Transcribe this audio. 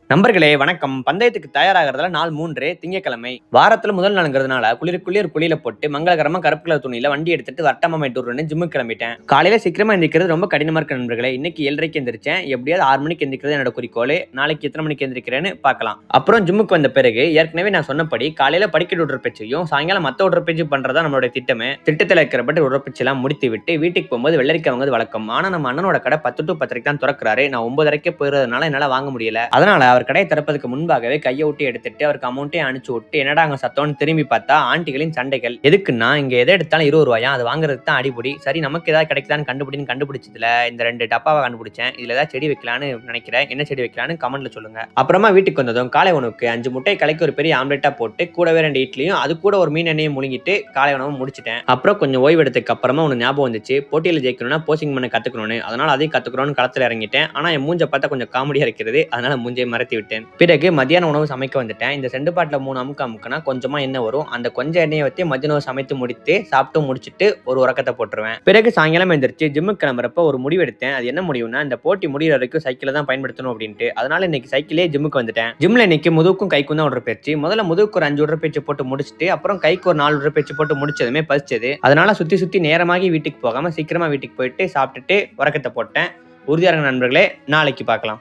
நண்பர்களே வணக்கம். பந்தயத்துக்கு தயாராகிறதுல நாள் 3 திங்கட்கிழமை. வாரத்துல முதல் நாளுங்கிறதுனால குளிர் குளியல போட்டு மங்களகரமா கருப்பு கலர் துணியில வண்டி எடுத்துட்டு வட்டமா மேட்டூர்னு ஜிம்முக்கு கிளம்பிட்டேன். காலையில சீக்கிரமா எந்திரிக்கிறது ரொம்ப கடினமா இருக்கு நண்பர்களே. இன்னைக்கு 7:30க்கு எந்திரிச்சேன். எப்படியாவது 6 மணிக்கு எந்திரிக்கிறது என்னோட குறிக்கோள். நாளைக்கு எத்தனை மணிக்கு எந்திரிக்கிறேன்னு பார்க்கலாம். அப்புறம் ஜிம்முக்கு வந்த பிறகு ஏற்கனவே நான் சொன்னபடி காலையில படிக்கட்டு உடற்பயிற்சியும் சாயங்காலம் மத்த உடற்பயிற்சி பண்றதா நம்மளுடைய திட்டமே. திட்டத்தில் இருக்கிறபடி உடற்பயிற்சி எல்லாம் முடித்து விட்டு வீட்டுக்கு போகும்போது வெள்ளரிக்காய் வாங்குவது வழக்கம். ஆனா நம்ம அண்ணனோட கடை 10 to 10:30க்கு தான் திறக்கிறாரு. நான் 9:30க்கே போயிடுறதுனால என்னால வாங்க முடியல. அதனால அவர் கடையை திறப்பதற்கு முன்பாகவே கையை விட்டு எடுத்துட்டு அவருக்கு அமௌண்ட்டையும் அனுப்பிச்சு விட்டு என்னடா அங்க சத்தம்னு திரும்பி பார்த்தா ஆண்டிகளின் சண்டைகள். எதுக்குன்னா இங்க எதை எடுத்தாலும் 20 ரூபாயா, அது வாங்குறதுக்கு தான் அடிப்படி. சரி நமக்கு ஏதாவது கிடைக்குதான்னு கண்டுபிடிச்சதுல இந்த 2 டப்பாவை கண்டுபிடிச்சேன். இதுல ஏதாவது செடி வைக்கலான்னு நினைக்கிறேன். என்ன செடி வைக்கலான்னு கமெண்ட்ல சொல்லுங்க. அப்புறமா வீட்டுக்கு வந்ததும் காலை உணவுக்கு 5 முட்டை கலக்கி ஒரு பெரிய ஆம்லெட்டா போட்டு கூடவே 2 இட்லியும் அது கூட ஒரு மீன் எண்ணெயும் முழுங்கிட்டு காலை உணவு முடிச்சிட்டேன். அப்புறம் கொஞ்சம் ஓய்வு எடுத்ததுக்கு அப்புறமா ஒன்று ஞாபகம் வந்துச்சு. போட்டியில் ஜெயிக்கணும்னா போசிங் பண்ண கத்துக்கணும்னு. அதனால அதையும் கத்துக்கணும்னு களத்துல இறங்கிட்டேன். ஆனா என் மூஞ்ச பார்த்தா கொஞ்சம் காமெடியா இருக்கிறது. அதனால மூஞ்சை மறைத்து விட்டேன். பிறகு மத்தியான உணவு சமைக்க வந்துட்டேன். இந்த செண்டு பாட்டில் 3 அமுக்குனா கொஞ்சமா எண்ணெய் வரும். அந்த கொஞ்சம் எண்ணெயை வச்சு மதிய உணவு சமைத்து முடித்து சாப்பிட்டு முடிச்சுட்டு ஒரு உறக்கத்தை போட்டுருவேன். பிறகு சாயங்காலம் எந்திரிச்சு ஜிம்முக்கு கிளம்புறப்ப ஒரு முடிவு எடுத்தேன். அது என்ன முடிவுனா இந்த போட்டி முடிகிற வரைக்கும் சைக்கிளை தான் பயன்படுத்தணும் அப்படின்ட்டு. அதனால இன்னைக்கு சைக்கிளே ஜிம்முக்கு வந்துட்டேன். ஜிம்ல இன்னைக்கு முதுகுக்கும் கைக்கும் தான் உடற்பயிற்சி. முதல்ல முதுகுக்கு ஒரு 5 உடற்பயிற்சி போட்டு முடிச்சுட்டு அப்புறம் கைக்கு ஒரு 4 உடற்பயிற்சி போட்டு முடிச்சதுமே பசிச்சது. அதனால சுத்தி நேரமாகி வீட்டுக்கு போகாம சீக்கிரமா வீட்டுக்கு போயிட்டு சாப்பிட்டுட்டு உறக்கத்தை போட்டேன். உறுதியாக நண்பர்களே, நாளைக்கு பார்க்கலாம்.